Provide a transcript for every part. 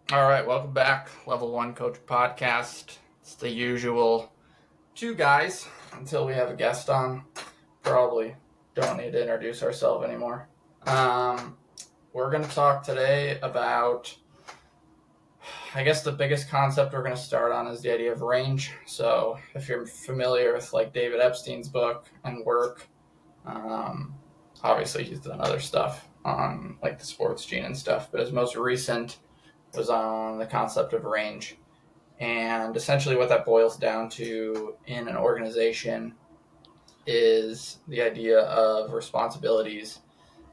All right, welcome back. Level 1 Coach Podcast. It's the usual two guys until we have a guest on. Probably don't need to introduce ourselves anymore. Um, we're going to talk today about, I guess, the biggest concept we're going to start on is the idea of range. So, if you're familiar with like David Epstein's book and work, um, obviously he's done other stuff on like the sports gene and stuff, but his most recent was on the concept of range. And essentially, what that boils down to in an organization is the idea of responsibilities,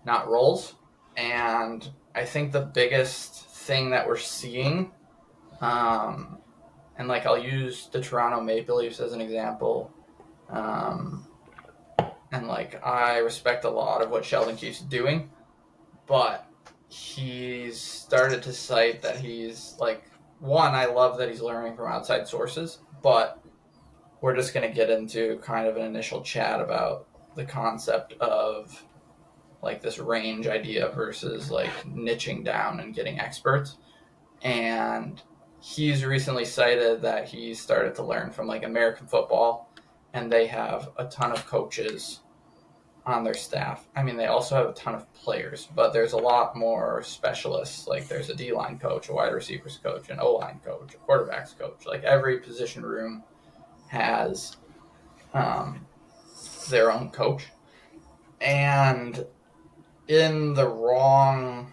not roles. And I think the biggest thing that we're seeing, um, and like I'll use the Toronto Maple Leafs as an example, um, and like I respect a lot of what Sheldon keeps doing, but he's started to cite that he's like, one, I love that he's learning from outside sources, but we're just going to get into kind of an initial chat about the concept of like this range idea versus like niching down and getting experts. And he's recently cited that he started to learn from like American football, and they have a ton of coaches on their staff. I mean, they also have a ton of players, but there's a lot more specialists. Like there's a D line coach, a wide receivers coach, an O line coach, a quarterbacks coach. Like every position room has um, their own coach. And in the wrong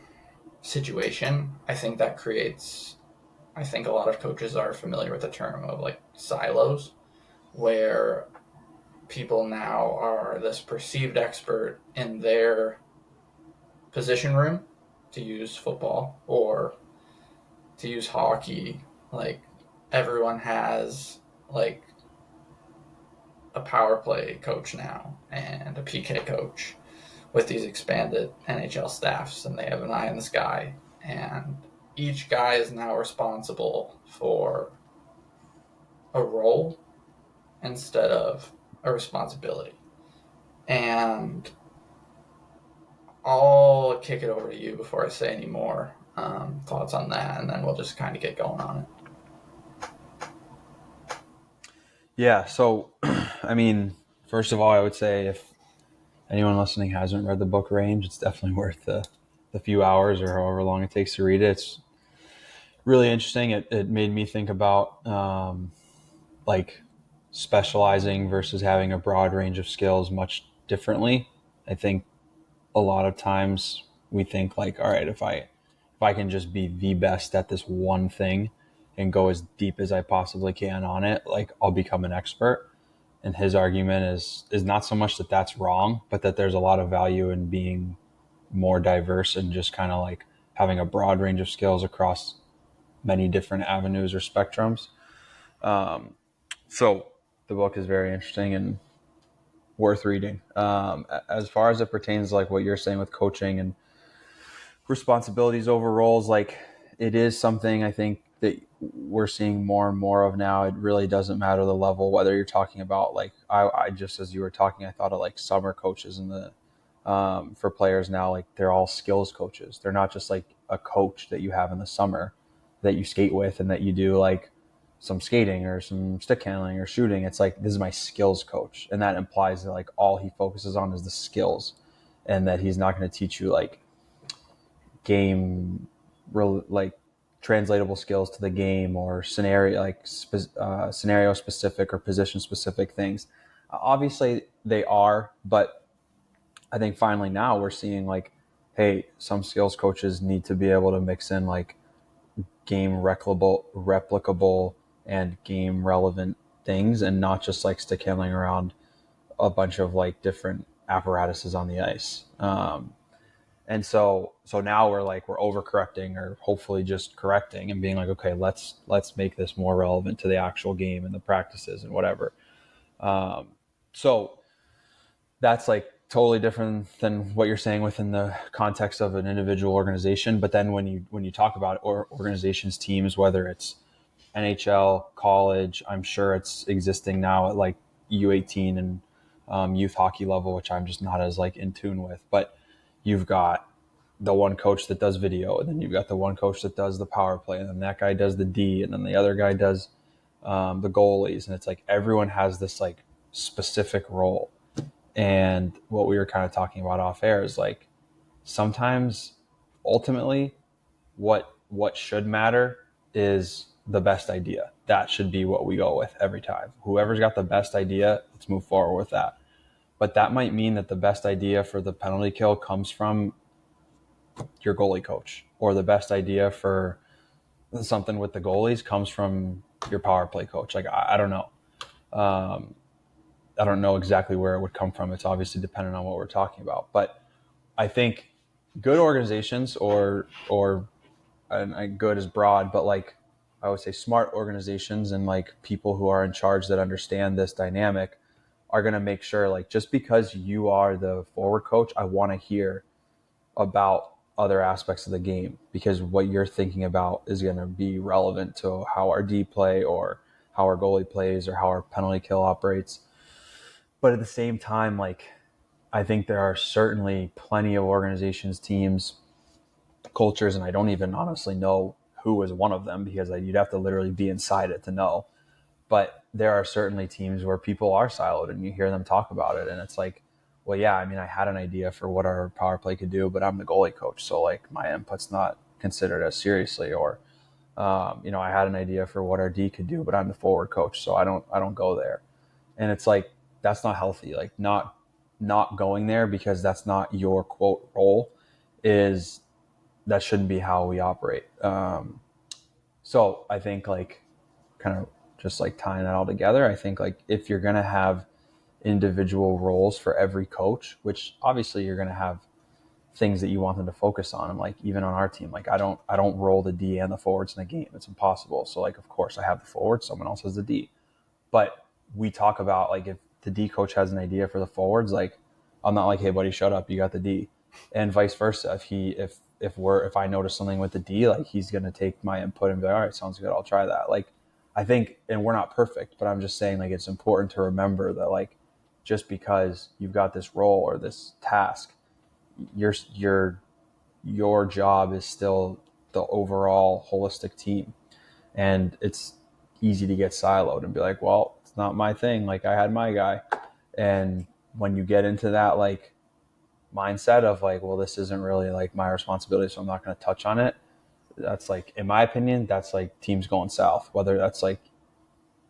situation, I think that creates, I think a lot of coaches are familiar with the term of like silos, where people now are this perceived expert in their position room, to use football or to use hockey. Like everyone has like a power play coach now and a PK coach with these expanded NHL staffs, and they have an eye in the sky. And each guy is now responsible for a role instead of a responsibility. And I'll kick it over to you before I say any more thoughts on that, and then we'll just kind of get going on it. Yeah. So, I mean, first of all, I would say if anyone listening hasn't read the book Range, it's definitely worth the few hours or however long it takes to read it. It's really interesting. It made me think about like specializing versus having a broad range of skills much differently. I think a lot of times we think like, all right, if I can just be the best at this one thing and go as deep as I possibly can on it, like I'll become an expert. And his argument is not so much that that's wrong, but that there's a lot of value in being more diverse and just kind of like having a broad range of skills across many different avenues or spectrums. So the book is very interesting and worth reading. As far as it pertains to like what you're saying with coaching and responsibilities over roles, like it is something I think that we're seeing more and more of now. It really doesn't matter the level, whether you're talking about like I just as you were talking, I thought of like summer coaches and the for players now, like they're all skills coaches. They're not just like a coach that you have in the summer that you skate with and that you do like some skating or some stick handling or shooting. It's like this is my skills coach, and that implies that like all he focuses on is the skills, and that he's not going to teach you like game like translatable skills to the game or scenario specific or position specific things. Obviously they are, but I think finally now we're seeing like, hey, some skills coaches need to be able to mix in like game replicable and game relevant things, and not just like stick handling around a bunch of like different apparatuses on the ice. And so now we're overcorrecting or hopefully just correcting and being like, okay, let's make this more relevant to the actual game and the practices and whatever. So that's like totally different than what you're saying within the context of an individual organization. But then when you talk about organizations, teams, whether it's NHL, college, I'm sure it's existing now at like U18 and youth hockey level, which I'm just not as like in tune with. But you've got the one coach that does video, and then you've got the one coach that does the power play, and then that guy does the D, and then the other guy does the goalies, and it's like everyone has this like specific role. And what we were kind of talking about off air is like sometimes ultimately what should matter is the best idea. That should be what we go with every time. Whoever's got the best idea, let's move forward with that. But that might mean that the best idea for the penalty kill comes from your goalie coach, or the best idea for something with the goalies comes from your power play coach. Like I don't know. I don't know exactly where it would come from. It's obviously dependent on what we're talking about. But I think good organizations, or and good is broad, but like I would say smart organizations and like people who are in charge that understand this dynamic are going to make sure, like, just because you are the forward coach, I want to hear about other aspects of the game, because what you're thinking about is going to be relevant to how our D play, or how our goalie plays, or how our penalty kill operates. But at the same time, like, I think there are certainly plenty of organizations, teams, cultures, and I don't even honestly know who is one of them, because you'd have to literally be inside it to know. But there are certainly teams where people are siloed, and you hear them talk about it, and it's like, well, yeah, I mean, I had an idea for what our power play could do, but I'm the goalie coach, so like my input's not considered as seriously. Or I had an idea for what our D could do, but I'm the forward coach, so I don't go there. And it's like, that's not healthy. Like, not going there because that's not your quote role, is that shouldn't be how we operate. So I think, like, kind of just like tying that all together, I think, like, if you're going to have individual roles for every coach, which obviously you're going to have things that you want them to focus on. And like, even on our team, like, I don't roll the D and the forwards in a game. It's impossible. So like, of course I have the forward, someone else has the D. But we talk about, like, if the D coach has an idea for the forwards, like, I'm not like, hey buddy, shut up, you got the D. And vice versa. If I notice something with the D, like, he's gonna take my input and be like, all right, sounds good, I'll try that. Like, I think, and we're not perfect, but I'm just saying, like, it's important to remember that, like, just because you've got this role or this task, your job is still the overall holistic team. And it's easy to get siloed and be like, well, it's not my thing, like, I had my guy. And when you get into that, like, mindset of like, well, this isn't really like my responsibility, so I'm not going to touch on it, that's like, in my opinion, that's like teams going south, whether that's like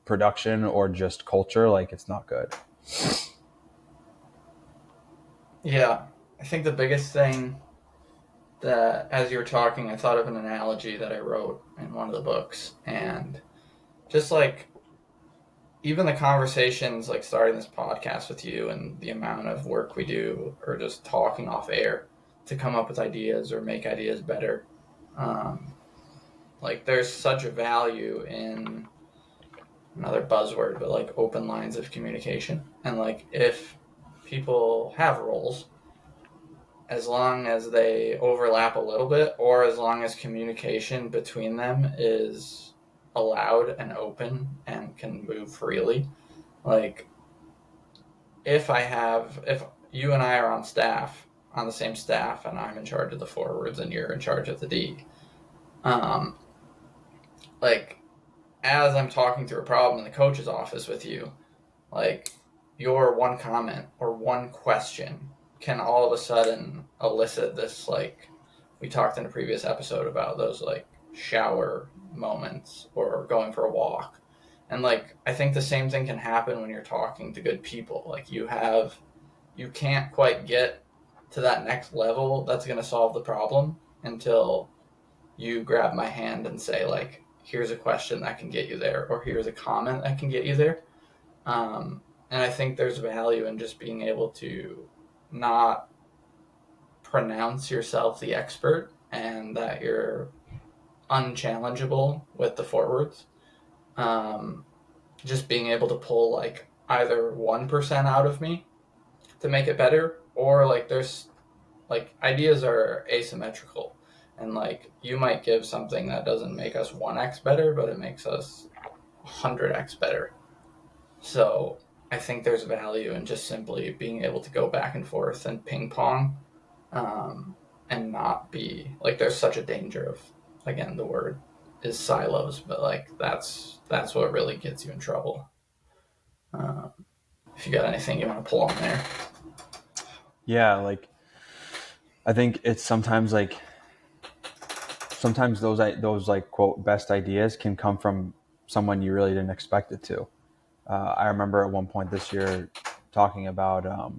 production or just culture. Like, it's not good. Yeah, I think the biggest thing that, as you were talking, I thought of an analogy that I wrote in one of the books, and just like even the conversations, like starting this podcast with you and the amount of work we do, or just talking off air to come up with ideas or make ideas better. Um, like, there's such a value in another buzzword, but like open lines of communication. And like, if people have roles, as long as they overlap a little bit, or as long as communication between them is allowed and open and can move freely, like, if you and I are on the same staff, and I'm in charge of the forwards and you're in charge of the D, um, like, as I'm talking through a problem in the coach's office with you, like, your one comment or one question can all of a sudden elicit this, like, we talked in a previous episode about those, like, shower moments or going for a walk. And like, I think the same thing can happen when you're talking to good people. Like, you can't quite get to that next level that's going to solve the problem until you grab my hand and say, like, here's a question that can get you there, or here's a comment that can get you there. And I think there's value in just being able to not pronounce yourself the expert and that you're unchallengeable with the forwards. Um, just being able to pull like either 1% out of me to make it better, or like, there's like, ideas are asymmetrical, and like, you might give something that doesn't make us 1x better, but it makes us 100x better. So I think there's value in just simply being able to go back and forth and ping pong, um, and not be like, there's such a danger of, again, the word is silos, but like that's what really gets you in trouble. Um, if you got anything you want to pull on there. Yeah, like I think it's sometimes those like quote best ideas can come from someone you really didn't expect it to. I remember at one point this year talking about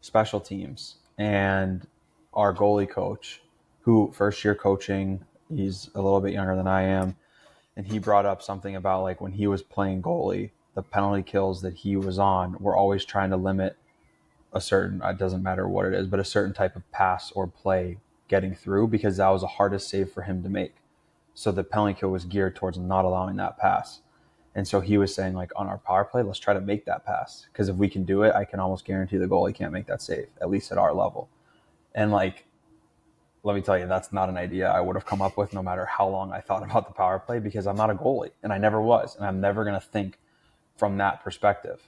special teams and our goalie coach, who first year coaching, he's a little bit younger than I am, and he brought up something about like when he was playing goalie, the penalty kills that he was on were always trying to limit a certain, it doesn't matter what it is, but a certain type of pass or play getting through because that was the hardest save for him to make. So the penalty kill was geared towards not allowing that pass. And so he was saying, like, on our power play, let's try to make that pass. Because if we can do it, I can almost guarantee the goalie can't make that save, at least at our level. And, like, let me tell you, that's not an idea I would have come up with no matter how long I thought about the power play because I'm not a goalie and I never was. And I'm never going to think from that perspective.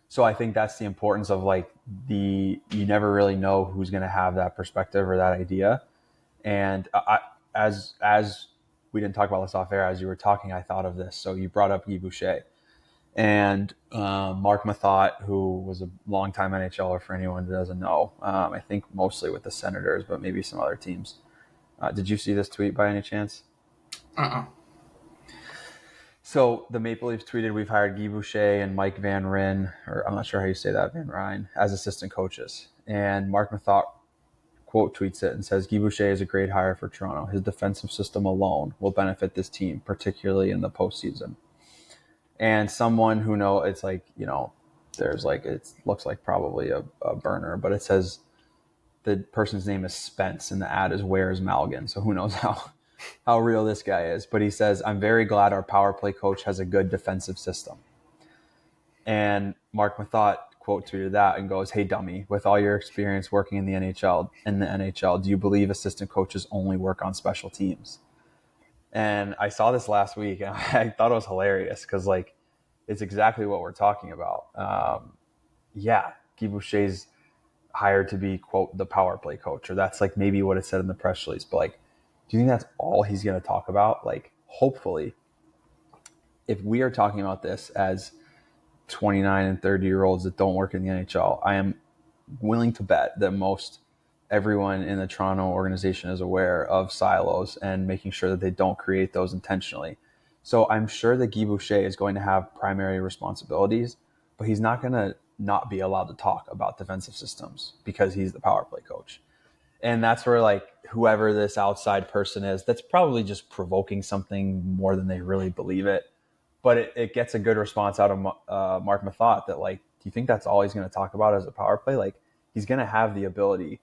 So I think that's the importance of like you never really know who's going to have that perspective or that idea. And as we didn't talk about this off air, as you were talking, I thought of this. So you brought up Guy Boucher and Mark Mathot, who was a longtime NHLer for anyone that doesn't know. I think mostly with the Senators, but maybe some other teams. Did you see this tweet by any chance? So the Maple Leafs tweeted, "We've hired Guy Boucher and Mike Van Ryn, or I'm not sure how you say that, Van Ryn, as assistant coaches." And Mark Mathot quote tweets it and says, "Guy Boucher is a great hire for Toronto. His defensive system alone will benefit this team, particularly in the postseason." And someone who it's like, there's like, it looks like probably a burner, but it says the person's name is Spence and the ad is "Where is Malgin?" So who knows how real this guy is. But he says, "I'm very glad our power play coach has a good defensive system." And Mark Mathot quote tweeted that and goes, "Hey dummy, with all your experience working in the NHL, do you believe assistant coaches only work on special teams?" And I saw this last week and I thought it was hilarious because like it's exactly what we're talking about. Yeah, Guy Boucher's hired to be quote the power play coach, or that's like maybe what it said in the press release. But like, do you think that's all he's going to talk about? Like, hopefully, if we are talking about this as 29 and 30-year-olds that don't work in the NHL, I am willing to bet that most everyone in the Toronto organization is aware of silos and making sure that they don't create those intentionally. So I'm sure that Guy Boucher is going to have primary responsibilities, but he's not going to not be allowed to talk about defensive systems because he's the power play coach. And that's where like whoever this outside person is, that's probably just provoking something more than they really believe it. But it gets a good response out of Mark Mathot that like, do you think that's all he's going to talk about as a power play? Like he's going to have the ability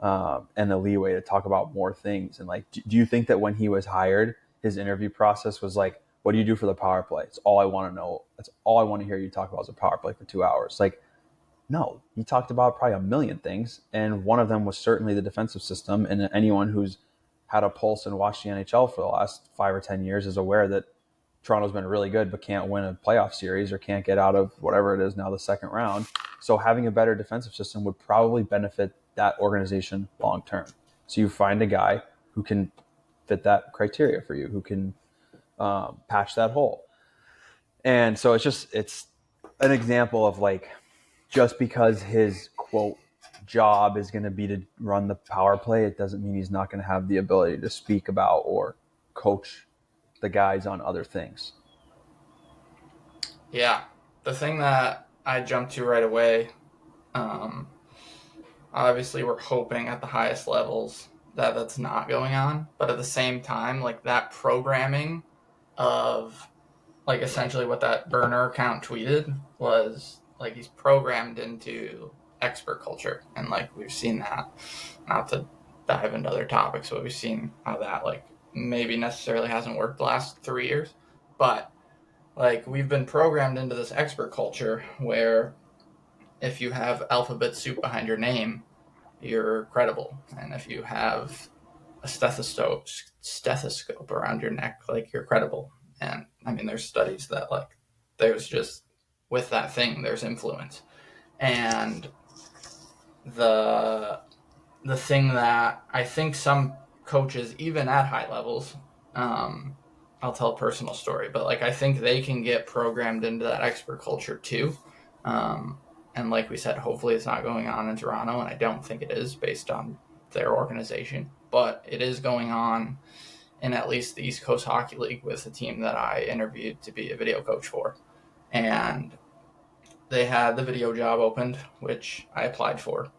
and the leeway to talk about more things. And like, do you think that when he was hired, his interview process was like, what do you do for the power play? It's all I want to know. That's all I want to hear you talk about is a power play for 2 hours. Like, no, he talked about probably a million things. And one of them was certainly the defensive system. And anyone who's had a pulse and watched the NHL for the last 5 or 10 years is aware that Toronto's been really good, but can't win a playoff series or can't get out of whatever it is now, the second round. So having a better defensive system would probably benefit that organization long term. So you find a guy who can fit that criteria for you, who can patch that hole. And so it's an example of like, just because his quote job is going to be to run the power play, it doesn't mean he's not going to have the ability to speak about or coach the guys on other things. Yeah, the thing that I jumped to right away, obviously we're hoping at the highest levels that that's not going on, but at the same time, like that programming of like essentially what that burner account tweeted was like he's programmed into expert culture, and like we've seen that. Not to dive into other topics, but we've seen how that like maybe necessarily hasn't worked the last 3 years, but like we've been programmed into this expert culture where if you have alphabet soup behind your name, you're credible, and if you have a stethoscope around your neck, like you're credible. And I mean, there's studies that like there's just with that thing there's influence, and the the thing that I think some coaches, even at high levels, um, I'll tell a personal story, but like I think they can get programmed into that expert culture too. Um, and like we said, hopefully it's not going on in Toronto, and I don't think it is based on their organization, but it is going on in at least the East Coast Hockey League with a team that I interviewed to be a video coach for. And they had the video job opened, which I applied for.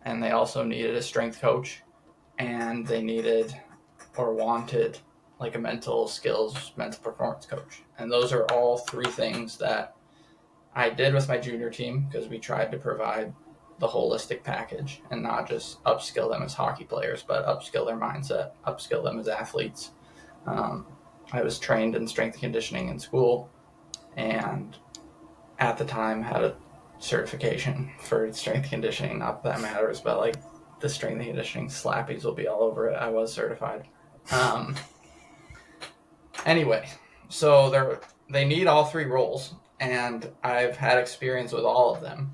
And they also needed a strength coach, and they needed or wanted like a mental skills, mental performance coach. And those are all three things that I did with my junior team because we tried to provide the holistic package and not just upskill them as hockey players, but upskill their mindset, upskill them as athletes. Um, I was trained in strength and conditioning in school, and at the time had a certification for strength and conditioning. Not that matters, but like the strength and conditioning slappies will be all over it. I was certified. Um, anyway, so they need all three roles, and I've had experience with all of them.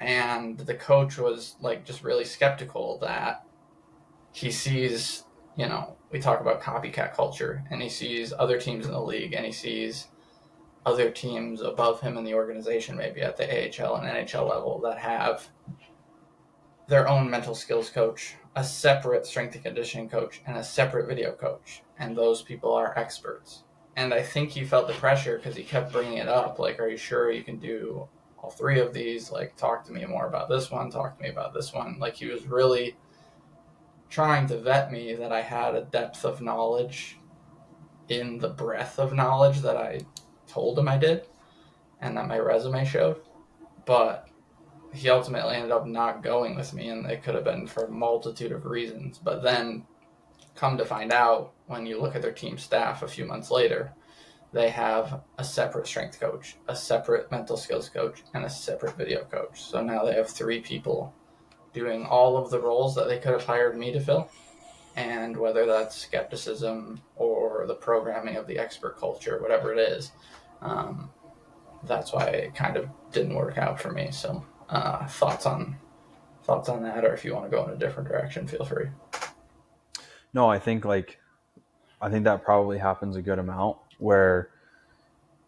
And the coach was like just really skeptical that he sees, we talk about copycat culture, and he sees other teams in the league, and he sees other teams above him in the organization, maybe at the AHL and NHL level, that have their own mental skills coach, a separate strength and conditioning coach, and a separate video coach. And those people are experts. And I think he felt the pressure because he kept bringing it up. Like, are you sure you can do all three of these? Like, talk to me more about this one. Talk to me about this one. Like, he was really trying to vet me that I had a depth of knowledge in the breadth of knowledge that I told him I did and that my resume showed. But he ultimately ended up not going with me, and it could have been for a multitude of reasons. But then, come to find out, when you look at their team staff a few months later, they have a separate strength coach, a separate mental skills coach, and a separate video coach. So now they have three people doing all of the roles that they could have hired me to fill. And whether that's skepticism or the programming of the expert culture, whatever it is, that's why it kind of didn't work out for me. So thoughts on that, or if you want to go in a different direction, feel free. No, I think that probably happens a good amount where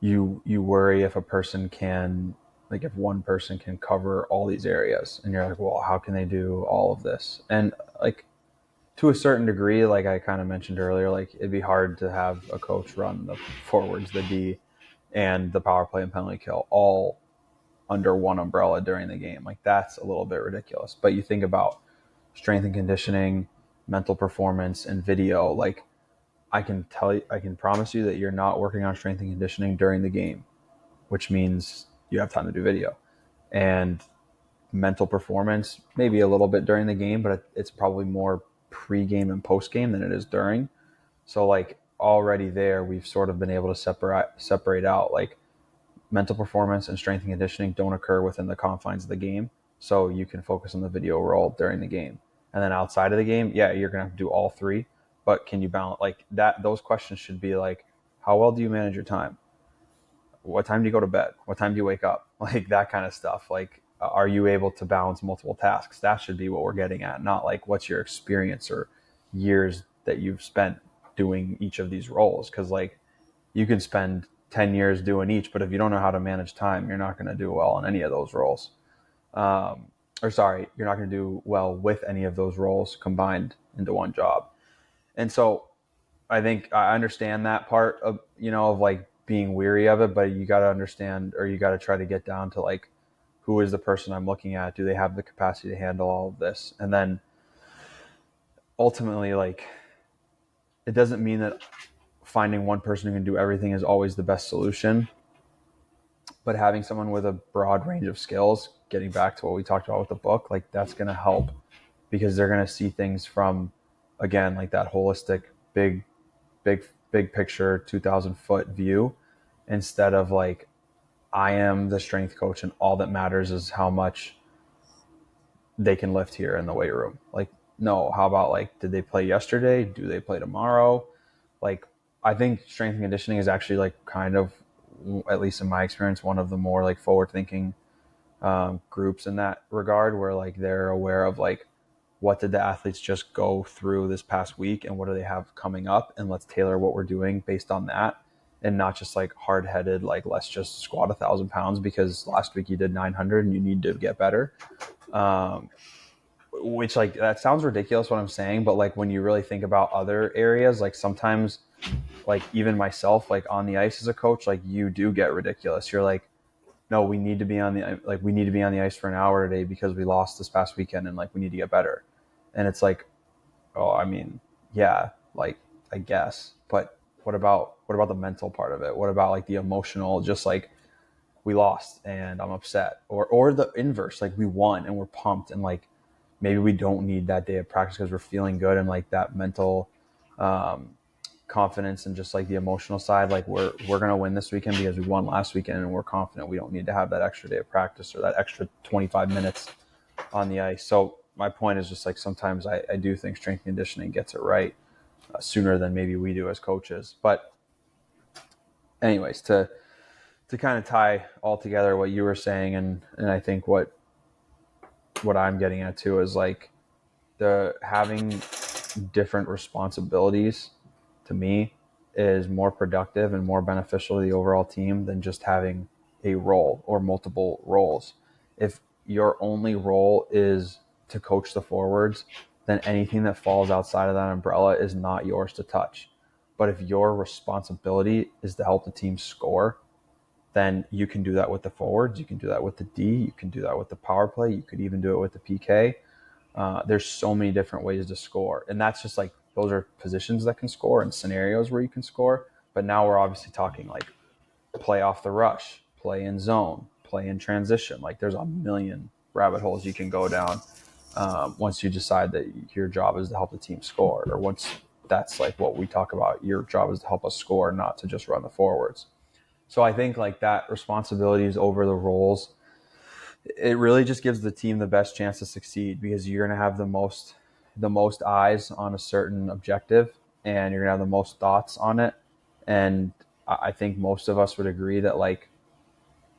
you worry if a person can, like, if one person can cover all these areas, and you're like, well, how can they do all of this? And like, to a certain degree, like I kind of mentioned earlier, like it'd be hard to have a coach run the forwards, the D, and the power play and penalty kill all under one umbrella during the game. Like, that's a little bit ridiculous. But you think about strength and conditioning, mental performance, and video. Like, I can promise you that you're not working on strength and conditioning during the game, which means you have time to do video. And mental performance, maybe a little bit during the game, but it's probably more pre-game and post-game than it is during. So like, already there, we've sort of been able to separate out, like, mental performance and strength and conditioning don't occur within the confines of the game. So you can focus on the video role during the game. And then outside of the game, yeah, you're going to have to do all three. But can you balance like that? Those questions should be like, how well do you manage your time? What time do you go to bed? What time do you wake up? Like, that kind of stuff. Like, are you able to balance multiple tasks? That should be what we're getting at, not like what's your experience or years that you've spent doing each of these roles. Because like, you can spend 10 years doing each, but if you don't know how to manage time, you're not going to do well in any of those roles. Or sorry, you're not going to do well with any of those roles combined into one job. And so I think I understand that part of, of like being weary of it, but you got to understand, or you got to try to get down to like, who is the person I'm looking at? Do they have the capacity to handle all of this? And then ultimately, like, it doesn't mean that finding one person who can do everything is always the best solution, but having someone with a broad range of skills, getting back to what we talked about with the book, like, that's going to help, because they're going to see things from, again, like that holistic, big picture, 2,000-foot view, instead of like, I am the strength coach and all that matters is how much they can lift here in the weight room. Like, no, how about like, did they play yesterday? Do they play tomorrow? Like, I think strength and conditioning is actually like kind of, at least in my experience, one of the more like forward thinking groups in that regard, where like they're aware of like, what did the athletes just go through this past week and what do they have coming up, and let's tailor what we're doing based on that, and not just like hard-headed like let's just squat 1,000 pounds because last week you did 900 and you need to get better. Which like that sounds ridiculous what I'm saying, but like when you really think about other areas, like sometimes like even myself, like on the ice as a coach, like you do get ridiculous. You're like, no, we need to be on the ice for an hour today because we lost this past weekend and like we need to get better. And it's like, oh, I mean, yeah, like I guess, but what about the mental part of it? What about like the emotional, just like we lost and I'm upset, or the inverse, like we won and we're pumped and like maybe we don't need that day of practice because we're feeling good, and like that mental um, confidence and just like the emotional side, like we're gonna win this weekend because we won last weekend and we're confident we don't need to have that extra day of practice or that extra 25 minutes on the ice. So my point is just like sometimes I do think strength conditioning gets it right sooner than maybe we do as coaches. But anyways, to kind of tie all together what you were saying, and I think what I'm getting at too is like the having different responsibilities to me is more productive and more beneficial to the overall team than just having a role or multiple roles. If your only role is to coach the forwards, then anything that falls outside of that umbrella is not yours to touch. But if your responsibility is to help the team score, then you can do that with the forwards, you can do that with the D, you can do that with the power play, you could even do it with the PK. There's so many different ways to score, and that's just like those are positions that can score and scenarios where you can score. But now we're obviously talking like play off the rush, play in zone, play in transition. Like there's a million rabbit holes you can go down once you decide that your job is to help the team score, or once that's like what we talk about. Your job is to help us score, not to just run the forwards. So I think like that responsibilities over the roles, it really just gives the team the best chance to succeed because you're going to have the most eyes on a certain objective, and you're going to have the most thoughts on it. And I think most of us would agree that like,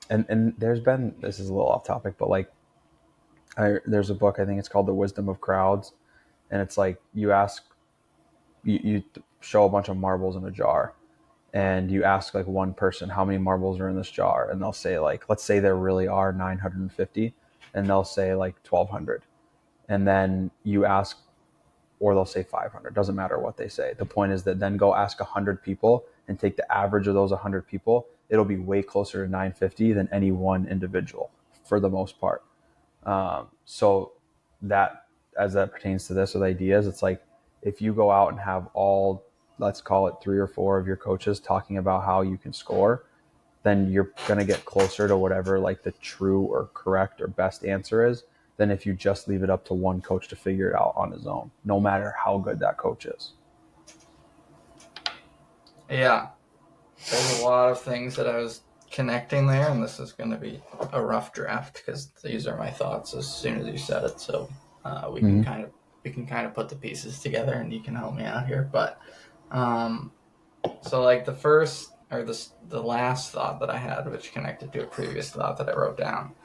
and there's been, this is a little off topic, but like there's a book, I think it's called The Wisdom of Crowds. And it's like you show a bunch of marbles in a jar, and you ask like one person how many marbles are in this jar, and they'll say like, let's say there really are 950, and they'll say like 1,200. And then you ask, or they'll say 500, doesn't matter what they say. The point is that then go ask 100 people and take the average of those 100 people. It'll be way closer to 950 than any one individual for the most part. So that, as that pertains to this with ideas, it's like if you go out and have all, let's call it 3 or 4 of your coaches talking about how you can score, then you're going to get closer to whatever like the true or correct or best answer is than if you just leave it up to one coach to figure it out on his own, no matter how good that coach is. Yeah, there's a lot of things that I was connecting there, and this is going to be a rough draft because these are my thoughts as soon as you said it. So we can kind of put the pieces together, and you can help me out here. But so like the first or the last thought that I had, which connected to a previous thought that I wrote down,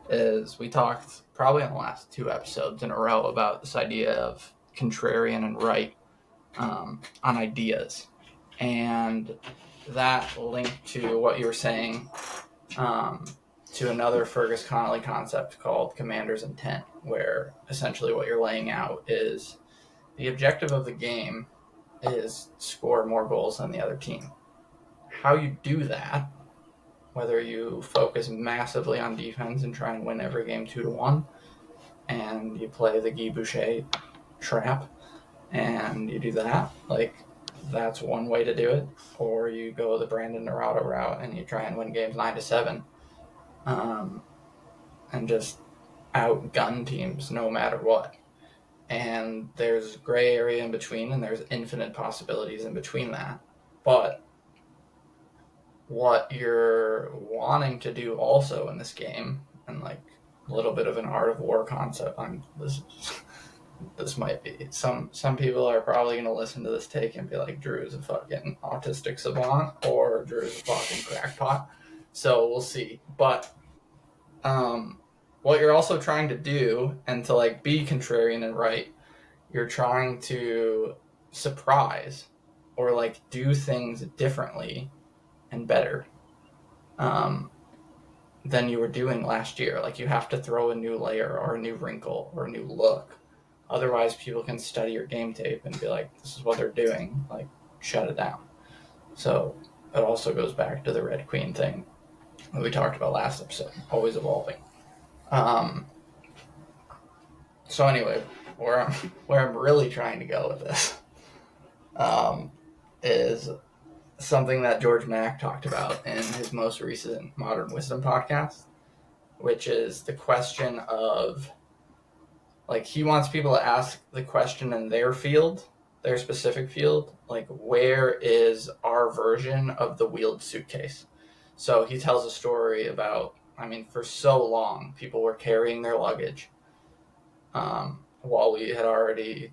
is we talked probably in the last 2 episodes in a row about this idea of contrarian and right on ideas, and that linked to what you were saying to another Fergus Connolly concept called commander's intent, where essentially what you're laying out is the objective of the game is score more goals than the other team. How you do that, whether you focus massively on defense and try and win every game 2-1, and you play the Guy Boucher trap, and you do that, like that's one way to do it. Or you go the Brandon Naruto route and you try and win games 9-7, and just outgun teams no matter what. And there's gray area in between, and there's infinite possibilities in between that. But what you're wanting to do also in this game, and like a little bit of an art of war concept, this might be some people are probably going to listen to this take and be like, Drew is a fucking autistic savant or Drew is a fucking crackpot. So we'll see. But what you're also trying to do, and to like be contrarian and right, you're trying to surprise or like do things differently and better um, than you were doing last year. Like you have to throw a new layer or a new wrinkle or a new look. Otherwise, people can study your game tape and be like, "This is what they're doing." Like, shut it down. So it also goes back to the Red Queen thing that we talked about last episode. Always evolving. Um, so anyway, where I'm really trying to go with this um, is something that George Mack talked about in his most recent Modern Wisdom podcast, which is the question of, like, he wants people to ask the question in their field, their specific field, like, where is our version of the wheeled suitcase? So he tells a story about, I mean, for so long, people were carrying their luggage while we had already,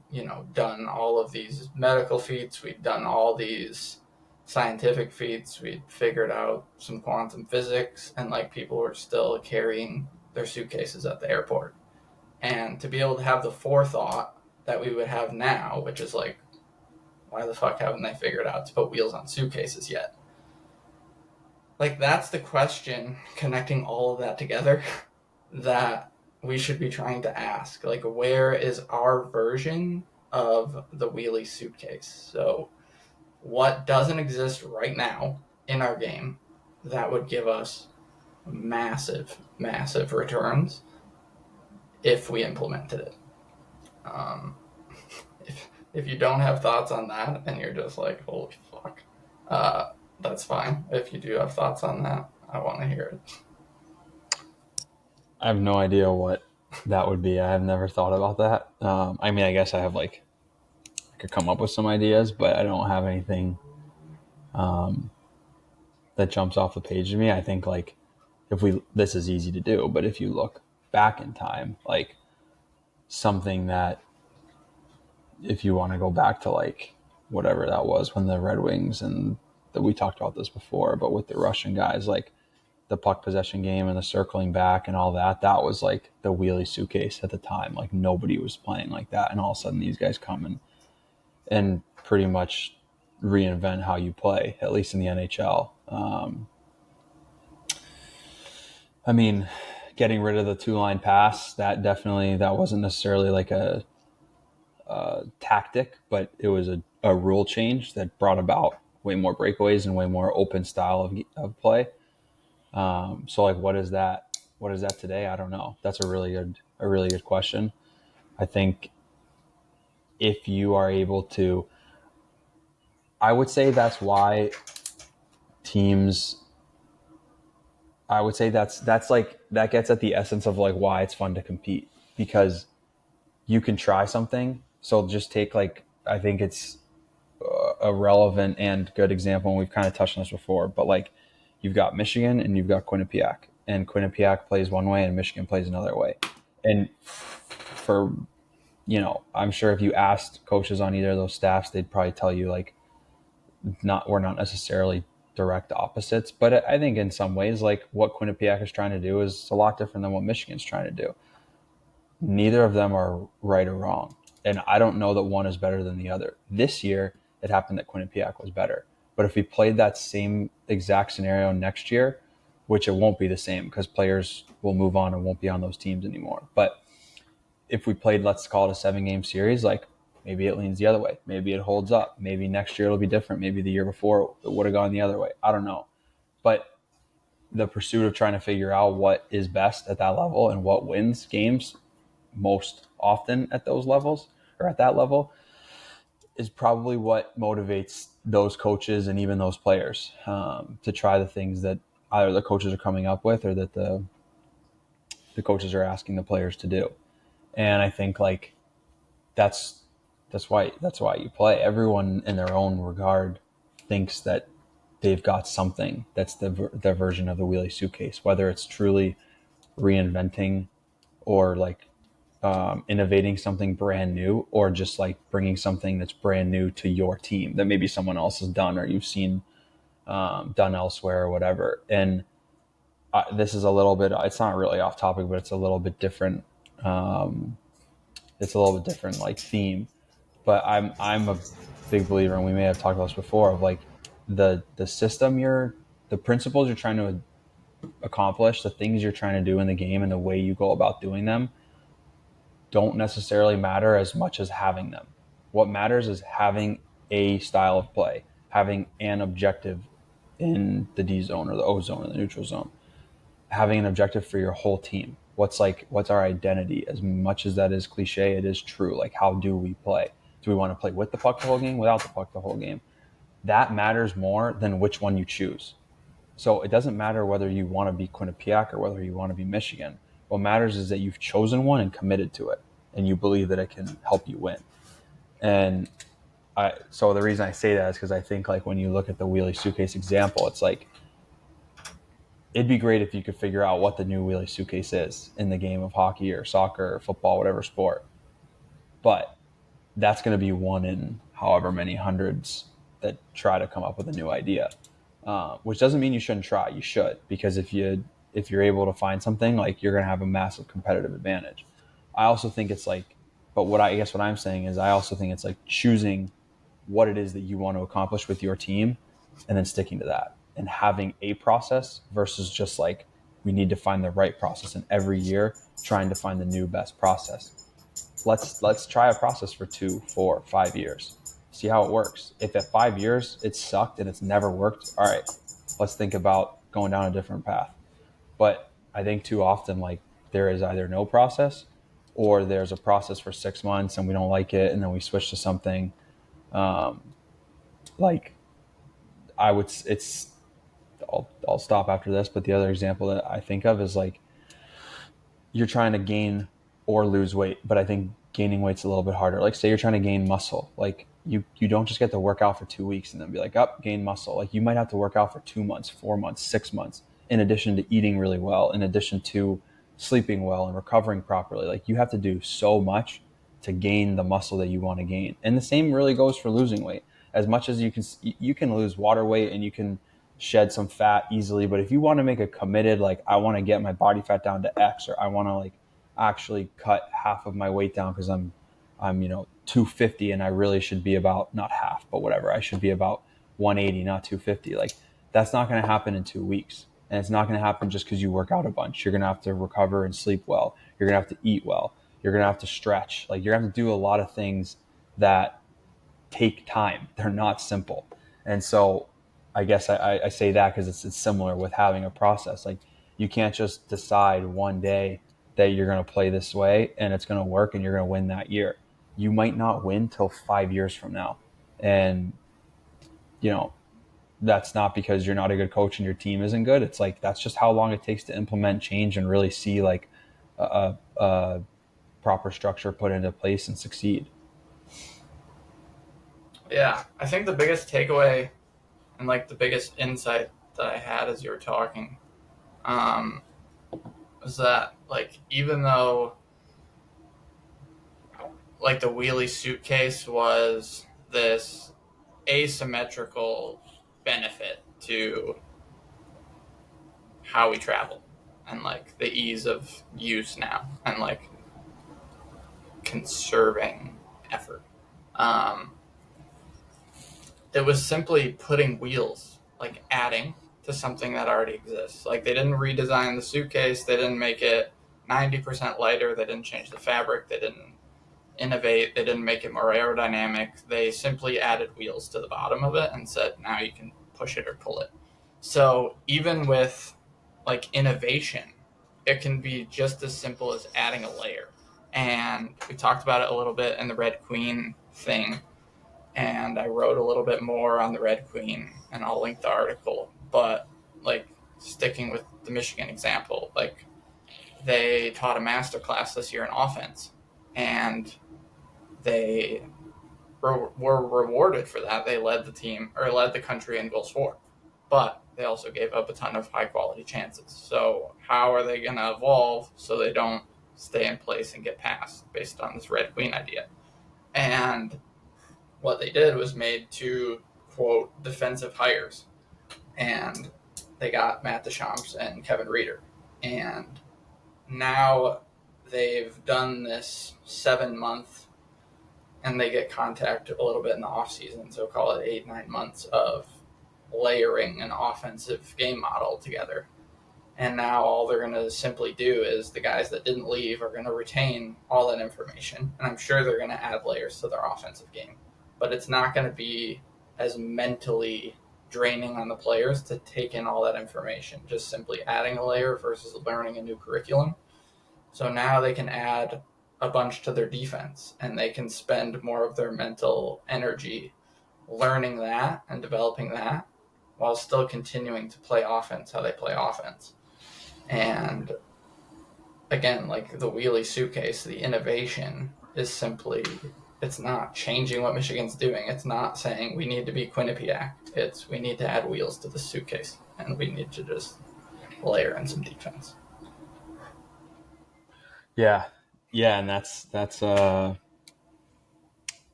done all of these medical feats, we'd done all these scientific feats, we'd figured out some quantum physics, and like people were still carrying their suitcases at the airport. And to be able to have the forethought that we would have now, which is like, why the fuck haven't they figured out to put wheels on suitcases yet? Like, that's the question, connecting all of that together, that we should be trying to ask. Like, where is our version of the wheelie suitcase? So, what doesn't exist right now in our game that would give us massive, massive returns if we implemented it? Um, if you don't have thoughts on that and you're just like, holy fuck, that's fine. If you do have thoughts on that, I want to hear it. I have no idea what that would be. I have never thought about that. I mean, I guess I have like, I could come up with some ideas, but I don't have anything that jumps off the page to me. I think like this is easy to do, but if you look back in time, like something that, if you want to go back to like whatever that was when the Red Wings and that we talked about this before, but with the Russian guys, like the puck possession game and the circling back and all that, that was like the wheelie suitcase at the time. Like nobody was playing like that. And all of a sudden these guys come and pretty much reinvent how you play, at least in the NHL. I mean, getting rid of the 2-line pass, that wasn't necessarily like a tactic, but it was a rule change that brought about way more breakaways and way more open style of play. So like, what is that? What is that today? I don't know. That's a really good question. I think if you are able to, I would say that's why teams, I would say that's like, that gets at the essence of like why it's fun to compete, because you can try something. So just take like, I think it's a relevant and good example, and we've kind of touched on this before, but like you've got Michigan and you've got Quinnipiac, and Quinnipiac plays one way and Michigan plays another way. And for, I'm sure if you asked coaches on either of those staffs, they'd probably tell you like, we're not necessarily direct opposites, but I think in some ways, like what Quinnipiac is trying to do is a lot different than what Michigan's trying to do. Neither of them are right or wrong. And I don't know that one is better than the other. This year, it happened that Quinnipiac was better. But if we played that same exact scenario next year, which it won't be the same because players will move on and won't be on those teams anymore. But if we played, let's call it a 7-game series, like maybe it leans the other way. Maybe it holds up. Maybe next year it'll be different. Maybe the year before it would have gone the other way. I don't know. But the pursuit of trying to figure out what is best at that level and what wins games most often at those levels, or at that level, is probably what motivates those coaches and even those players to try the things that either the coaches are coming up with or that the coaches are asking the players to do. And I think like that's why you play. Everyone in their own regard thinks that they've got something that's their version of the wheelie suitcase, whether it's truly reinventing or like innovating something brand new, or just like bringing something that's brand new to your team that maybe someone else has done or you've seen done elsewhere or whatever. And this is a little bit, it's not really off topic, but it's a little bit different. It's a little bit different like theme, but I'm a big believer, and we may have talked about this before, of like the system the principles you're trying to accomplish, the things you're trying to do in the game, and the way you go about doing them don't necessarily matter as much as having them. What matters is having a style of play, having an objective in the D zone or the O zone or the neutral zone, having an objective for your whole team. What's our identity? As much as that is cliche, it is true. Like, how do we play? Do we want to play with the puck the whole game, without the puck the whole game? That matters more than which one you choose. So it doesn't matter whether you want to be Quinnipiac or whether you want to be Michigan. What matters is that you've chosen one and committed to it, and you believe that it can help you win. And so the reason I say that is because I think, like, when you look at the wheelie suitcase example, it's like, it'd be great if you could figure out what the new wheelie suitcase is in the game of hockey or soccer or football, whatever sport. But that's going to be one in however many hundreds that try to come up with a new idea. Which doesn't mean you shouldn't try. You should, because if you're able to find something, like, you're going to have a massive competitive advantage. I also think it's like, but what I'm saying is, I also think it's like choosing what it is that you want to accomplish with your team, and then sticking to that, and having a process versus just like, we need to find the right process, and every year trying to find the new best process. Let's try a process for 2, 4, 5 years. See how it works. If at 5 years it sucked and it's never worked, all right, let's think about going down a different path. But I think too often, like, there is either no process, or there's a process for 6 months and we don't like it, and then we switch to something. Like, I would, it's, I'll stop after this. But the other example that I think of is, like, you're trying to gain or lose weight, but I think gaining weight's a little bit harder. Like, say you're trying to gain muscle, like, you don't just get to work out for 2 weeks and then be like, up, gain muscle. Like, you might have to work out for 2 months, 4 months, 6 months, in addition to eating really well, in addition to sleeping well and recovering properly. Like, you have to do so much to gain the muscle that you want to gain. And the same really goes for losing weight. As much as you can lose water weight and you can shed some fat easily, but if you want to make a committed, like, I want to get my body fat down to X, or I want to, like, actually cut half of my weight down because I'm 250 and I really should be about, not half, but whatever, I should be about 180, not 250. Like, that's not going to happen in 2 weeks. And it's not going to happen just because you work out a bunch. You're going to have to recover and sleep well. You're going to have to eat well. You're going to have to stretch. Like, you're going to have to do a lot of things that take time. They're not simple. And so I guess I say that because it's similar with having a process. Like, you can't just decide one day that you're going to play this way and it's going to work and you're going to win that year. You might not win till 5 years from now. And, you know, that's not because you're not a good coach and your team isn't good. It's like, that's just how long it takes to implement change and really see, like, a proper structure put into place and succeed. Yeah, I think the biggest takeaway and like the biggest insight that I had as you were talking, um, was that, like, even though, like, the wheelie suitcase was this asymmetrical benefit to how we travel, and like the ease of use now, and like conserving effort. Um, it was simply putting wheels, like adding to something that already exists. Like, they didn't redesign the suitcase, they didn't make it 90% lighter, they didn't change the fabric, they didn't innovate, they didn't make it more aerodynamic. They simply added wheels to the bottom of it and said, now you can push it or pull it. So even with, like, innovation, it can be just as simple as adding a layer. And we talked about it a little bit in the Red Queen thing, and I wrote a little bit more on the Red Queen, and I'll link the article. But, like, sticking with the Michigan example, like, they taught a master class this year in offense, and they were rewarded for that. They led the team, or led the country in goals for, but they also gave up a ton of high quality chances. So how are they going to evolve so they don't stay in place and get passed based on this Red Queen idea? And what they did was made two, quote, defensive hires. And they got Matt Deschamps and Kevin Reeder. And now they've done this 7 month, and they get contact a little bit in the off season, so call it 8-9 months of layering an offensive game model together. And now all they're going to simply do is the guys that didn't leave are going to retain all that information. And I'm sure they're going to add layers to their offensive game. But it's not going to be as mentally draining on the players to take in all that information, just simply adding a layer versus learning a new curriculum. So now they can add a bunch to their defense, and they can spend more of their mental energy learning that and developing that while still continuing to play offense how they play offense. And again, like the wheelie suitcase, the innovation is simply, it's not changing what Michigan's doing. It's not saying we need to be Quinnipiac. It's we need to add wheels to the suitcase, and we need to just layer in some defense. Yeah, yeah, and that's I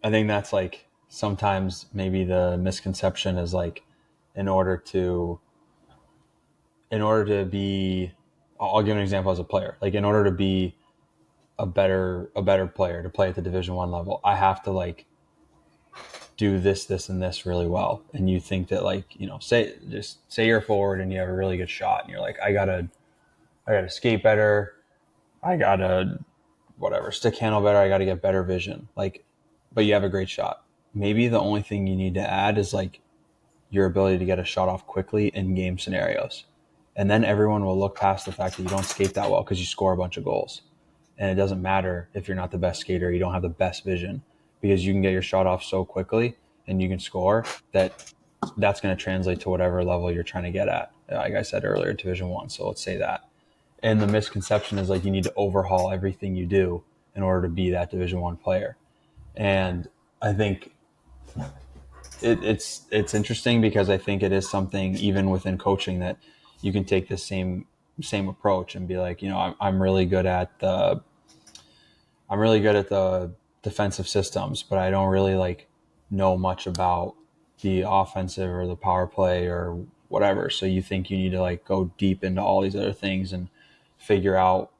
think that's like sometimes maybe the misconception is like in order to be, I'll give an example as a player. Like in order to be a better player to play at the Division 1 level, I have to like do this and this really well. And you think that like, say you're forward and you have a really good shot and you're like, I gotta skate better, I gotta whatever, stick handle better, I gotta get better vision. Like, but you have a great shot. Maybe the only thing you need to add is like your ability to get a shot off quickly in game scenarios. And then everyone will look past the fact that you don't skate that well because you score a bunch of goals. And it doesn't matter if you're not the best skater, you don't have the best vision, because you can get your shot off so quickly and you can score that's going to translate to whatever level you're trying to get at. Like I said earlier, Division 1. So let's say that. And the misconception is like you need to overhaul everything you do in order to be that Division 1 player. And I think it's interesting because I think it is something even within coaching that you can take the same approach and be like, I'm really good at the defensive systems, but I don't really like know much about the offensive or the power play or whatever. So you think you need to like go deep into all these other things and figure out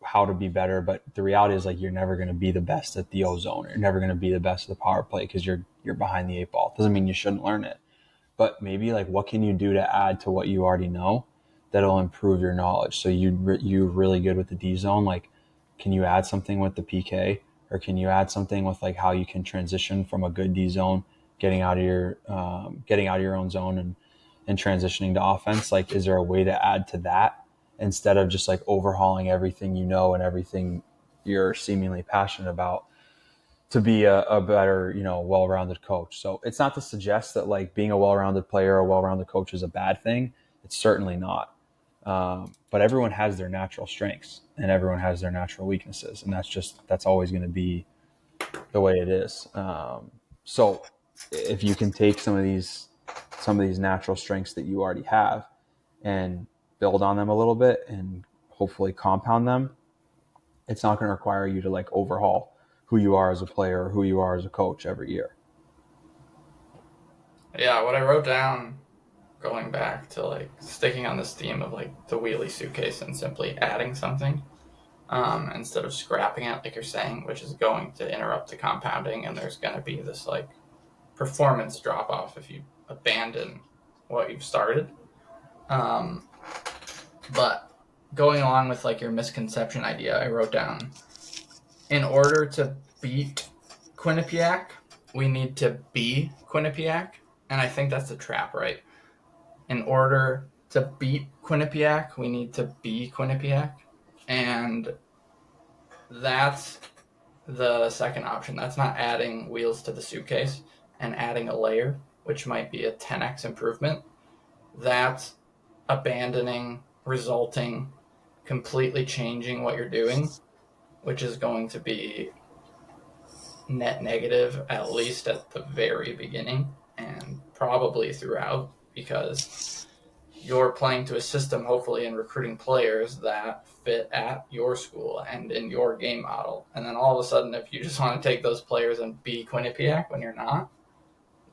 how to be better. But the reality is like you're never going to be the best at the O zone. You're never going to be the best at the power play because you're behind the 8 ball. Doesn't mean you shouldn't learn it, but maybe like what can you do to add to what you already know that'll improve your knowledge. So you're really good with the D zone. Like, can you add something with the PK, or can you add something with like how you can transition from a good D zone, getting out of your own zone and transitioning to offense? Like, is there a way to add to that instead of just like overhauling everything you know and everything you're seemingly passionate about to be a better, well-rounded coach? So it's not to suggest that like being a well-rounded player or a well-rounded coach is a bad thing. It's certainly not. But everyone has their natural strengths and everyone has their natural weaknesses, and that's always going to be the way it is. So if you can take some of these natural strengths that you already have and build on them a little bit and hopefully compound them, it's not going to require you to like overhaul who you are as a player or who you are as a coach every year. Yeah, what I wrote down, going back to like sticking on this theme of like the wheelie suitcase and simply adding something, instead of scrapping it like you're saying, which is going to interrupt the compounding, and there's going to be this like performance drop off if you abandon what you've started. Um, but going along with like your misconception idea, I wrote down, in order to beat Quinnipiac, we need to be Quinnipiac. And I think that's the trap, right? In order to beat Quinnipiac, we need to be Quinnipiac. And that's the second option. That's not adding wheels to the suitcase and adding a layer, which might be a 10x improvement. That's abandoning, resulting, completely changing what you're doing, which is going to be net negative, at least at the very beginning and probably throughout, because you're playing to a system, hopefully, and recruiting players that fit at your school and in your game model. And then all of a sudden, if you just want to take those players and be Quinnipiac when you're not,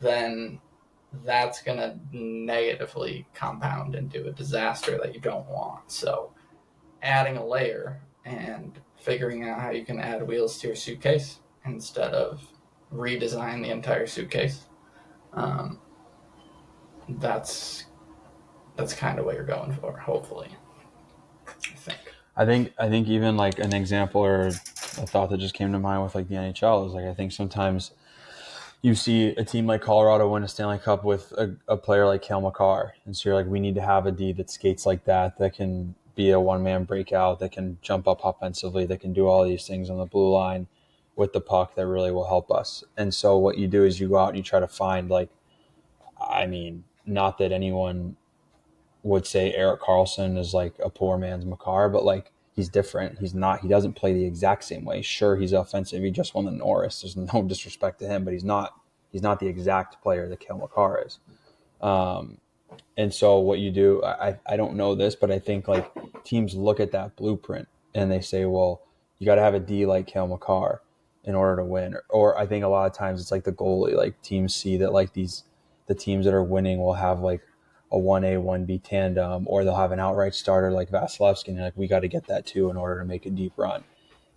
then that's going to negatively compound into a disaster that you don't want. So adding a layer and figuring out how you can add wheels to your suitcase instead of redesign the entire suitcase. Um, that's kind of what you're going for, hopefully. I think. I think even like an example or a thought that just came to mind with like the NHL is like I think sometimes you see a team like Colorado win a Stanley Cup with a player like Cale Makar, and so you're like, we need to have a D that skates like that can be a one man breakout, that can jump up offensively, that can do all these things on the blue line with the puck that really will help us. And so what you do is you go out and you try to find like, I mean, not that anyone would say Eric Carlson is like a poor man's Makar, but like he's different. He's not. He doesn't play the exact same way. Sure, he's offensive. He just won the Norris. There's no disrespect to him, but he's not. He's not the exact player that Cale Makar is. Um, and so what you do, I don't know this, but I think like teams look at that blueprint and they say, well, you got to have a D like Cale Makar in order to win. Or I think a lot of times it's like the goalie. Like teams see that like the teams that are winning will have like a 1A, 1B tandem, or they'll have an outright starter like Vasilevsky, and like we got to get that too in order to make a deep run.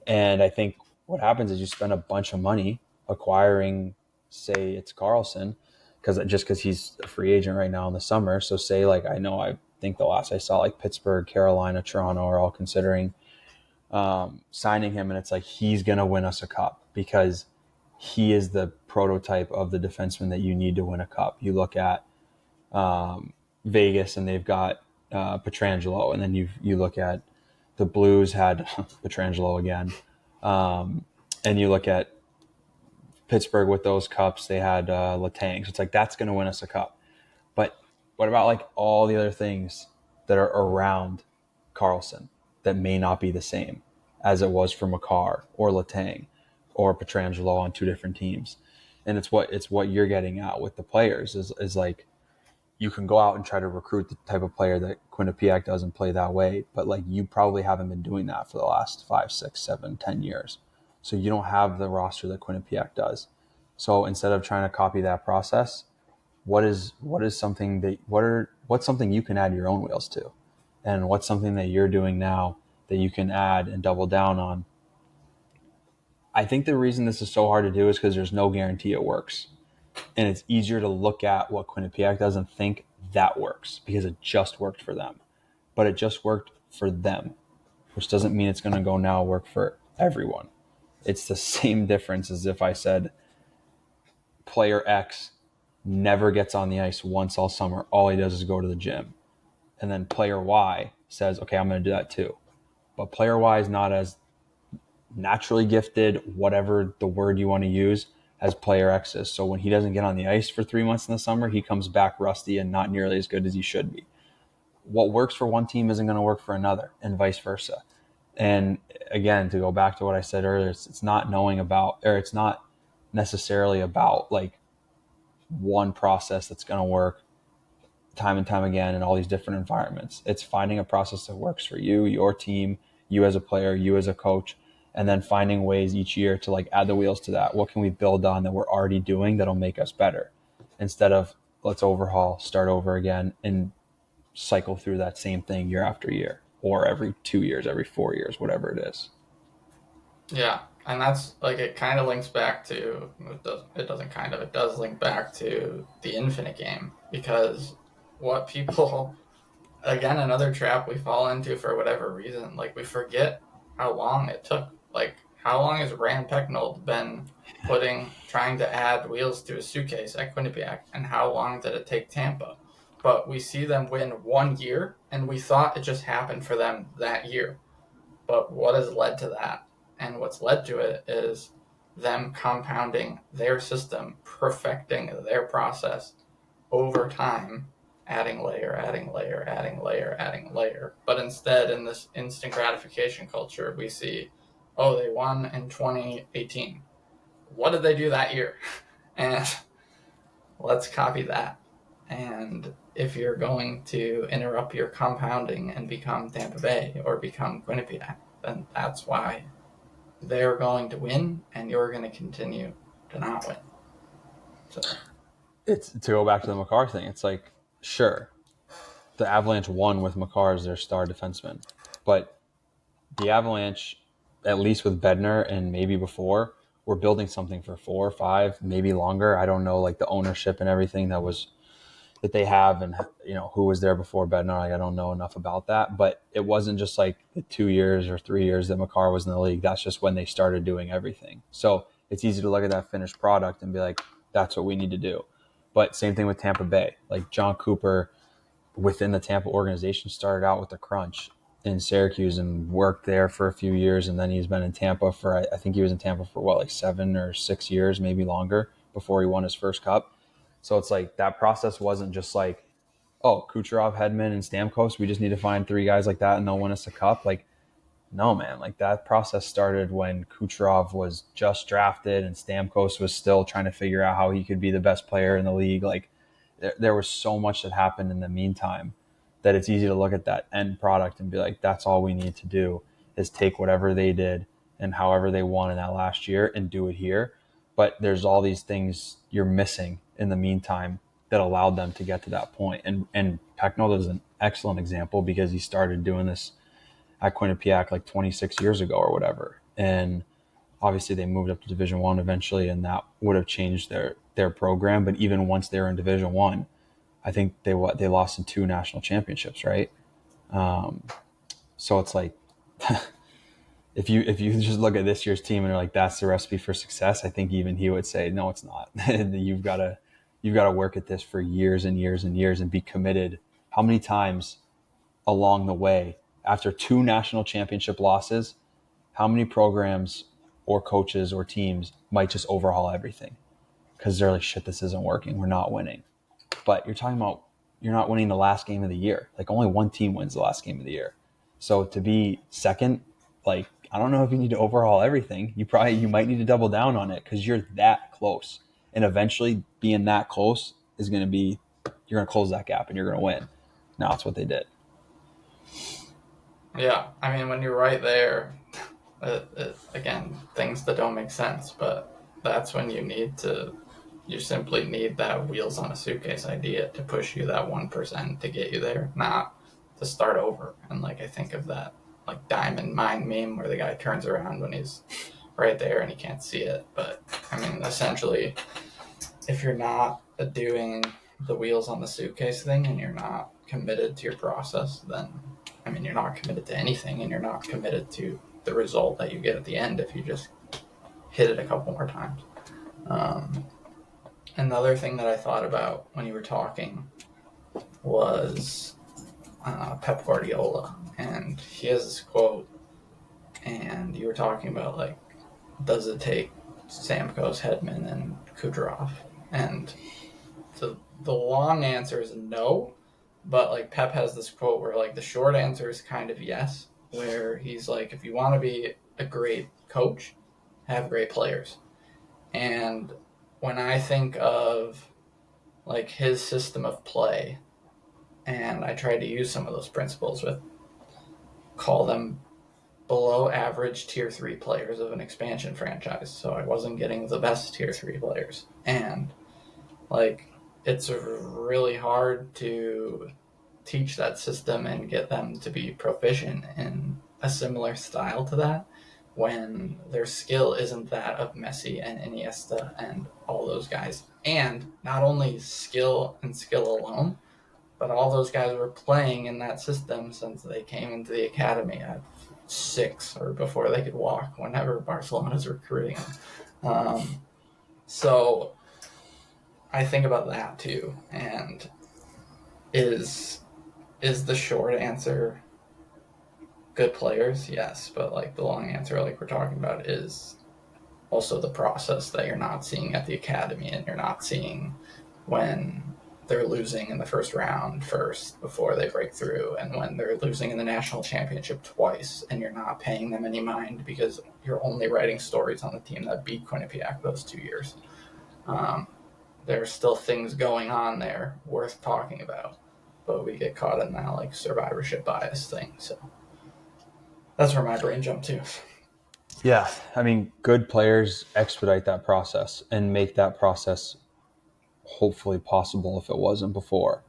And I think what happens is you spend a bunch of money acquiring, say it's Carlson, because he's a free agent right now in the summer. So say like I think the last I saw like Pittsburgh, Carolina, Toronto are all considering signing him, and it's like he's gonna win us a cup because he is the prototype of the defenseman that you need to win a cup. You look at Vegas, and they've got Pietrangelo, and then you look at the Blues had Pietrangelo again, and you look at Pittsburgh with those cups, they had Letang. So it's like that's going to win us a cup. But what about like all the other things that are around Carlson that may not be the same as it was for Makar or Letang or Pietrangelo on two different teams? And it's what you're getting at with the players is like you can go out and try to recruit the type of player that Quinnipiac doesn't play that way, but like you probably haven't been doing that for the last 5, 6, 7, 10 years. So you don't have the roster that Quinnipiac does. So instead of trying to copy that process, what's something you can add your own wheels to? And what's something that you're doing now that you can add and double down on? I think the reason this is so hard to do is because there's no guarantee it works. And it's easier to look at what Quinnipiac does and think that works because it just worked for them. But it just worked for them, which doesn't mean it's going to go now work for everyone. It's the same difference as if I said player X never gets on the ice once all summer. All he does is go to the gym. And then player Y says, okay, I'm going to do that too. But player Y is not as naturally gifted, whatever the word you want to use, as player X is. So when he doesn't get on the ice for 3 months in the summer, he comes back rusty and not nearly as good as he should be. What works for one team isn't going to work for another, and vice versa. And again, to go back to what I said earlier, it's not knowing about, or it's not necessarily about like one process that's going to work time and time again in all these different environments. It's finding a process that works for you, your team, you as a player, you as a coach, and then finding ways each year to like add the wheels to that. What can we build on that we're already doing that'll make us better, instead of let's overhaul, start over again, and cycle through that same thing year after year, or every 2 years, every 4 years, whatever it is. Yeah, and that's like it kind of links back to it does link back to the infinite game because what people again another trap we fall into for whatever reason like we forget how long it took like how long has Rand Pecknold been trying to add wheels to a suitcase at Quinnipiac and how long did it take Tampa, but we see them win 1 year and we thought it just happened for them that year, but what has led to that? And what's led to it is them compounding their system, perfecting their process over time, adding layer, adding layer, adding layer, adding layer. But instead, in this instant gratification culture, we see, oh, they won in 2018. What did they do that year? And let's copy that. And if you're going to interrupt your compounding and become Tampa Bay or become Quinnipiac, then that's why they're going to win and you're going to continue to not win. So it's to go back to the Makar thing. It's like, sure, the Avalanche won with Makar as their star defenseman, but the Avalanche, at least with Bednar and maybe before, were building something for 4 or 5, maybe longer. I don't know, like the ownership and everything that they have, and who was there before Bednar. Like, I don't know enough about that, but it wasn't just like the 2 years or 3 years that Makar was in the league. That's just when they started doing everything. So it's easy to look at that finished product and be like, that's what we need to do. But same thing with Tampa Bay. Like John Cooper within the Tampa organization started out with the Crunch in Syracuse and worked there for a few years, and then he's been in Tampa for, I think he was in Tampa for what, like 7 or 6 years, maybe longer, before he won his first cup. So it's like that process wasn't just like, oh, Kucherov, Hedman, and Stamkos, we just need to find 3 guys like that and they'll win us a cup. Like, no, man. Like, that process started when Kucherov was just drafted and Stamkos was still trying to figure out how he could be the best player in the league. Like, there was so much that happened in the meantime that it's easy to look at that end product and be like, that's all we need to do is take whatever they did and however they won in that last year and do it here. But there's all these things you're missing in the meantime that allowed them to get to that point. And Pecknold is an excellent example because he started doing this at Quinnipiac like 26 years ago or whatever. And obviously they moved up to Division One eventually, and that would have changed their program. But even once they were in Division One, I think they lost in 2 national championships, right? So it's like, if you just look at this year's team and you're like, that's the recipe for success, I think even he would say, no, it's not. you've got to work at this for years and years and years and be committed. How many times along the way, after 2 national championship losses, how many programs or coaches or teams might just overhaul everything because they're like, shit, this isn't working, we're not winning. But you're talking about, you're not winning the last game of the year. Like, only one team wins the last game of the year. So to be second, like, I don't know if you need to overhaul everything. You might need to double down on it because you're that close. And eventually being that close is going to be, you're going to close that gap and you're going to win. Now it's what they did. Yeah, I mean, when you're right there, again, things that don't make sense, but that's when you simply need that wheels on a suitcase idea to push you that 1% to get you there, not to start over. And like, I think of that like diamond mine meme where the guy turns around when he's right there and he can't see it. But I mean, essentially, if you're not doing the wheels on the suitcase thing and you're not committed to your process, then I mean, you're not committed to anything, and you're not committed to the result that you get at the end if you just hit it a couple more times. Um, Another thing that I thought about when you were talking was Pep Guardiola, and he has this quote, and you were talking about like, does it take Stamkos, Hedman, and Kucherov? And the long answer is no, but like Pep has this quote where like the short answer is kind of yes, where he's like, if you want to be a great coach, have great players. And when I think of like his system of play, and I tried to use some of those principles with, call them below average tier 3 players of an expansion franchise. So I wasn't getting the best tier 3 players. And like, it's really hard to teach that system and get them to be proficient in a similar style to that when their skill isn't that of Messi and Iniesta and all those guys. And not only skill and skill alone, but all those guys were playing in that system since they came into the academy at 6 or before they could walk, whenever Barcelona's recruiting them. So I think about that too. And is the short answer good players? Yes, but like the long answer, like we're talking about, is also the process that you're not seeing at the academy, and you're not seeing when they're losing in the first round first before they break through, and when they're losing in the national championship twice and you're not paying them any mind because you're only writing stories on the team that beat Quinnipiac those 2 years. There are still things going on there worth talking about, but we get caught in that like survivorship bias thing. So that's where my brain jumped to. Yeah, I mean, good players expedite that process and make that process hopefully possible if it wasn't before.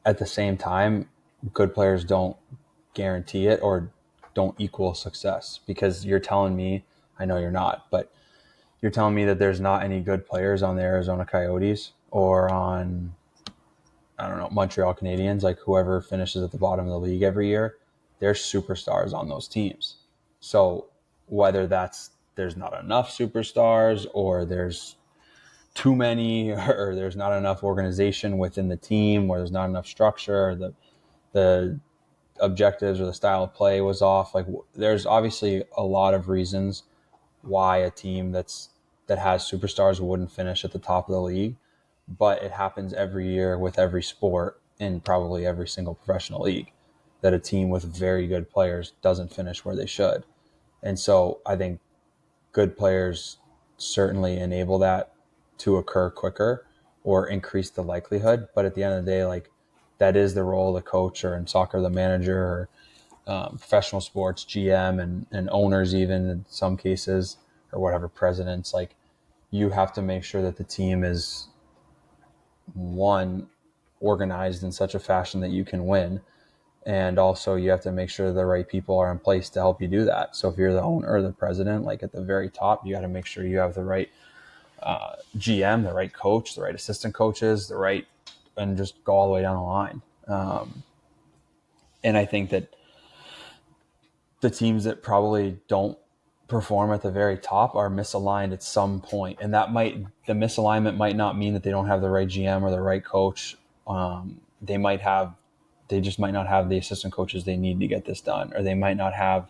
At the same time, good players don't guarantee it or don't equal success, because you're telling me, I know you're not, but you're telling me that there's not any good players on the Arizona Coyotes or on, I don't know, Montreal Canadiens, like whoever finishes at the bottom of the league every year, there's superstars on those teams. So whether that's there's not enough superstars or there's too many or there's not enough organization within the team or there's not enough structure or the objectives or the style of play was off, like there's obviously a lot of reasons why a team that has superstars wouldn't finish at the top of the league, but it happens every year with every sport in probably every single professional league that a team with very good players doesn't finish where they should. And so I think good players certainly enable that to occur quicker or increase the likelihood. But at the end of the day, like that is the role of the coach, or in soccer, the manager, or professional sports, GM and owners, even in some cases, or whatever, presidents. Like you have to make sure that the team is, one, organized in such a fashion that you can win. And also you have to make sure the right people are in place to help you do that. So if you're the owner or the president, like at the very top, you got to make sure you have the right GM, the right coach, the right assistant coaches, the right, and just go all the way down the line. And I think that the teams that probably don't perform at the very top are misaligned at some point. And the misalignment might not mean that they don't have the right GM or the right coach. They just might not have the assistant coaches they need to get this done, or they might not have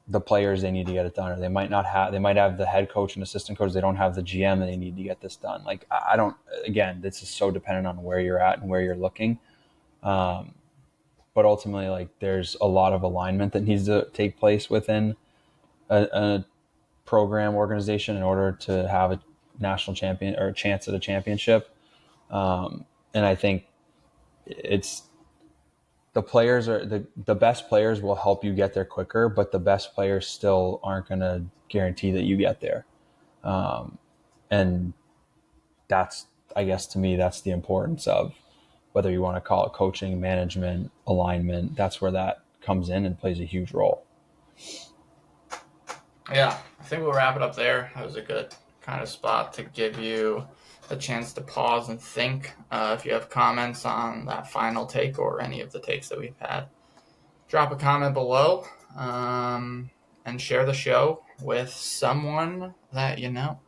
the players they need to get it done, or they might have the head coach and assistant coach. They don't have the GM that they need to get this done. Like I don't, again, this is so dependent on where you're at and where you're looking. But ultimately, like there's a lot of alignment that needs to take place within a program organization in order to have a national champion or a chance at a championship. And I think it's the players are the best players will help you get there quicker, but the best players still aren't going to guarantee that you get there. And that's, I guess, to me, that's the importance of whether you want to call it coaching, management, alignment. That's where that comes in and plays a huge role. Yeah, I think we'll wrap it up there. That was a good kind of spot to give you a chance to pause and think. If you have comments on that final take or any of the takes that we've had, drop a comment below, and share the show with someone that you know.